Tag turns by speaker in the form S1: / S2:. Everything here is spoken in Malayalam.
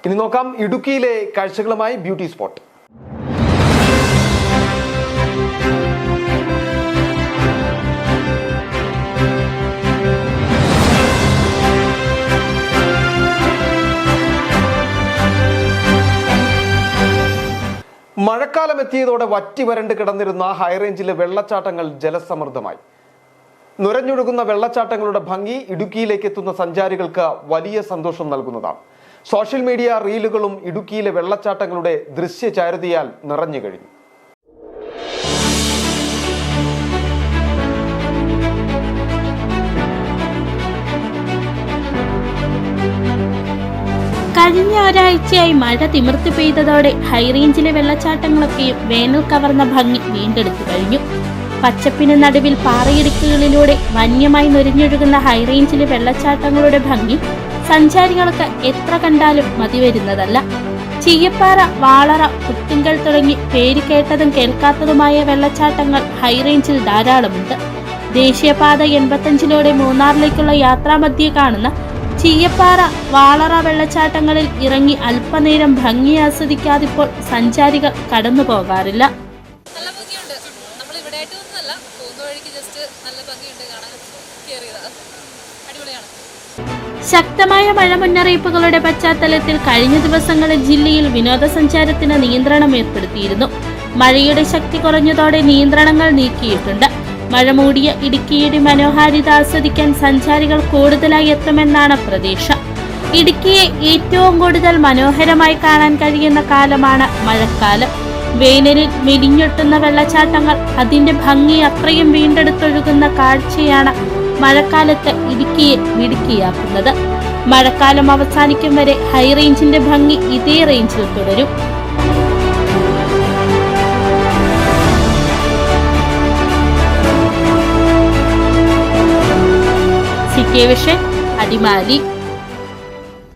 S1: ഇനി നോക്കാം ഇടുക്കിയിലെ കാഴ്ചകളുമായി ബ്യൂട്ടി സ്പോട്ട്. മഴക്കാലം എത്തിയതോടെ വറ്റി വരണ്ട് കിടന്നിരുന്ന ഹൈറേഞ്ചിലെ വെള്ളച്ചാട്ടങ്ങൾ ജലസമൃദ്ധമായി. നുരഞ്ഞൊഴുകുന്ന വെള്ളച്ചാട്ടങ്ങളുടെ ഭംഗി ഇടുക്കിയിലേക്ക് എത്തുന്ന സഞ്ചാരികൾക്ക് വലിയ സന്തോഷം നൽകുന്നതാണ്. സോഷ്യൽ മീഡിയ റീലുകളും ഇടുക്കിയിലെ വെള്ളച്ചാട്ടങ്ങളുടെ ദൃശ്യചാരുതയാൽ നിറഞ്ഞു കഴിഞ്ഞു.
S2: കഴിഞ്ഞ ഒരാഴ്ചയായി മഴ തിമിർത്ത് പെയ്തതോടെ ഹൈറേഞ്ചിലെ വെള്ളച്ചാട്ടങ്ങളൊക്കെയും വേനൽ കവർന്ന ഭംഗി വീണ്ടെടുത്തു കഴിഞ്ഞു. പച്ചപ്പിന് നടുവിൽ പാറയിടുക്കുകളിലൂടെ വന്യമായി നുരഞ്ഞൊഴുകുന്ന ഹൈറേഞ്ചിലെ വെള്ളച്ചാട്ടങ്ങളുടെ ഭംഗി സഞ്ചാരികൾക്ക് എത്ര കണ്ടാലും മതിവരുന്നതല്ല. ചീയപ്പാറ, വാളറ, പുത്തുങ്കൽ തുടങ്ങി പേര് കേട്ടതും കേൾക്കാത്തതുമായ വെള്ളച്ചാട്ടങ്ങൾ ഹൈറേഞ്ചിൽ ധാരാളമുണ്ട്. ദേശീയപാത 85 മൂന്നാറിലേക്കുള്ള യാത്രാമധ്യേ കാണുന്ന ചീയപ്പാറ, വാളറ വെള്ളച്ചാട്ടങ്ങളിൽ ഇറങ്ങി അല്പനേരം ഭംഗി ആസ്വദിക്കാതിപ്പോൾ സഞ്ചാരികൾ കടന്നു പോകാറില്ല. ശക്തമായ മഴ മുന്നറിയിപ്പുകളുടെ പശ്ചാത്തലത്തിൽ കഴിഞ്ഞ ദിവസങ്ങളിൽ ജില്ലയിൽ വിനോദസഞ്ചാരത്തിന് നിയന്ത്രണം ഏർപ്പെടുത്തിയിരുന്നു. മഴയുടെ ശക്തി കുറഞ്ഞതോടെ നിയന്ത്രണങ്ങൾ നീക്കിയിട്ടുണ്ട്. മഴ മൂടിയ ഇടുക്കിയുടെ മനോഹാരിത ആസ്വദിക്കാൻ സഞ്ചാരികൾ കൂടുതലായി എത്തുമെന്നാണ് പ്രതീക്ഷ. ഇടുക്കിയെ ഏറ്റവും കൂടുതൽ മനോഹരമായി കാണാൻ കഴിയുന്ന കാലമാണ് മഴക്കാലം. വേനലിൽ മെലിഞ്ഞൊട്ടുന്ന വെള്ളച്ചാട്ടങ്ങൾ അതിന്റെ ഭംഗി അത്രയും വീണ്ടെടുത്തൊഴുകുന്ന കാഴ്ചയാണ് മഴക്കാലത്ത് ഇടുക്കിയെ മിടുക്കിയാക്കുന്നത്. മഴക്കാലം അവസാനിക്കും വരെ ഹൈറേഞ്ചിന്റെ ഭംഗി ഇതേ റേഞ്ചിൽ തുടരും. City vision, Adimali.